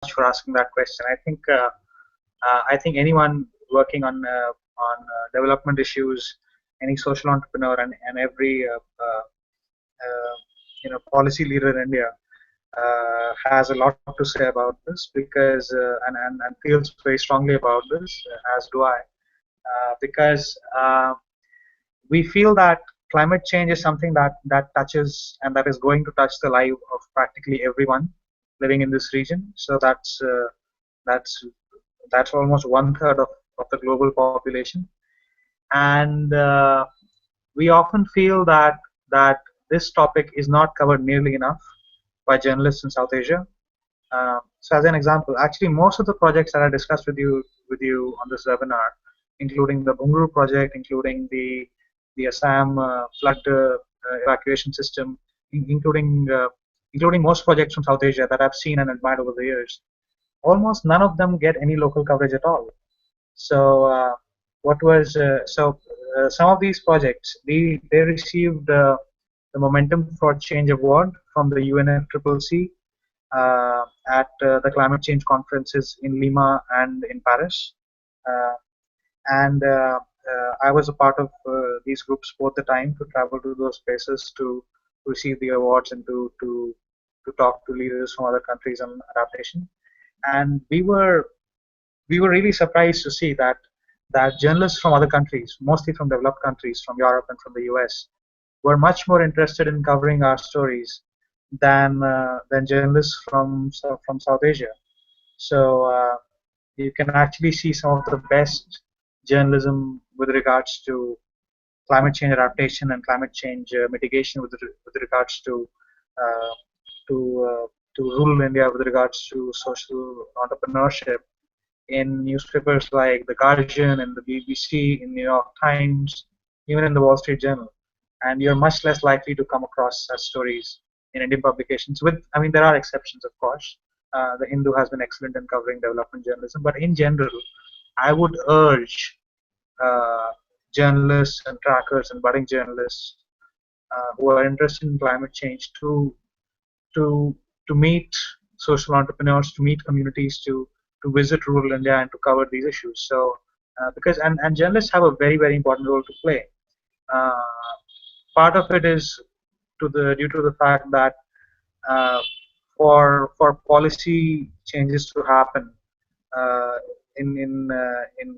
for asking that question. I think anyone working on development issues, any social entrepreneur, and every policy leader in India has a lot to say about this because and feels very strongly about this, as do I, because we feel that climate change is something that touches and that is going to touch the life of practically everyone living in this region. So that's that's almost one third of the global population, and we often feel that this topic is not covered nearly enough by journalists in South Asia. So as an example, actually most of the projects that I discussed with you on this webinar, including the Bungru project, including the Assam flood evacuation system, including most projects from South Asia that I've seen and admired over the years, almost none of them get any local coverage at all. So some of these projects they received the Momentum for Change award from the UNFCCC at the climate change conferences in Lima and in Paris. And I was a part of these groups both the time to travel to those places to receive the awards and to talk to leaders from other countries on adaptation. And we were really surprised to see that journalists from other countries, mostly from developed countries, from Europe and from the US, were much more interested in covering our stories than journalists from South Asia. So you can actually see some of the best journalism with regards to climate change adaptation and climate change mitigation with regards uh, to to rural India, with regards to social entrepreneurship in newspapers like The Guardian and the BBC, in New York Times, even in the Wall Street Journal. And you're much less likely to come across such stories in Indian publications. I mean, there are exceptions, of course. The Hindu has been excellent in covering development journalism, but in general, I would urge uh, journalists and trackers and budding journalists who are interested in climate change to to meet social entrepreneurs, to meet communities, to visit rural India and to cover these issues. So because and journalists have a very important role to play. Uh, Part of it is due to the fact that uh, for policy changes to happen uh, in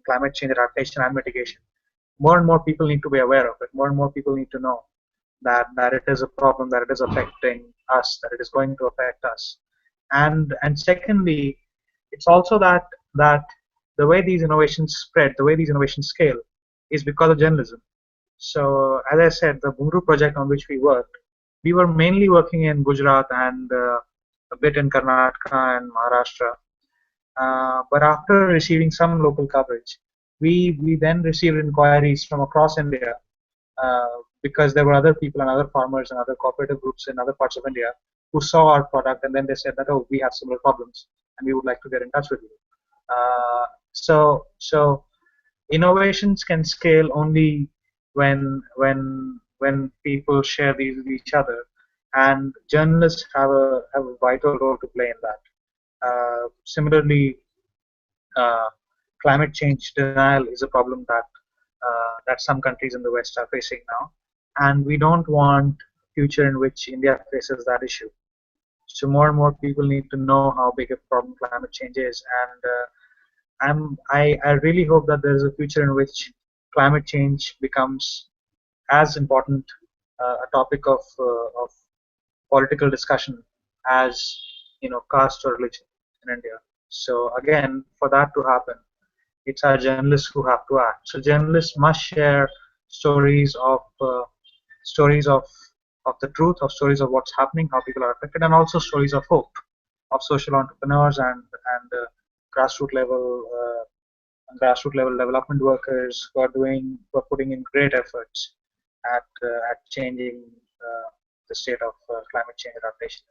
climate change adaptation and mitigation, more and more people need to be aware of it. More and more people need to know that it is a problem, that it is affecting us, that it is going to affect us. And secondly, it's also that the way these innovations spread, the way these innovations scale, is because of journalism. So as I said, the Bungru project on which we worked, we were mainly working in Gujarat and a bit in Karnataka and Maharashtra. But after receiving some local coverage, we then received inquiries from across India because there were other people and other farmers and other cooperative groups in other parts of India who saw our product, and then they said that, oh, we have similar problems and we would like to get in touch with you. So innovations can scale only when people share these with each other, and journalists have a vital role to play in that. Similarly, uh, climate change denial is a problem that some countries in the West are facing now, and we don't want a future in which India faces that issue. So more and more people need to know how big a problem climate change is, and I really hope that there is a future in which climate change becomes as important a topic of political discussion as caste or religion in India. So again, for that to happen, it's our journalists who have to act. So journalists must share stories stories of of the truth, of stories of what's happening, how people are affected, and also stories of hope, of social entrepreneurs and grassroots level grassroots level development workers who are putting in great efforts at changing the state of climate change adaptation.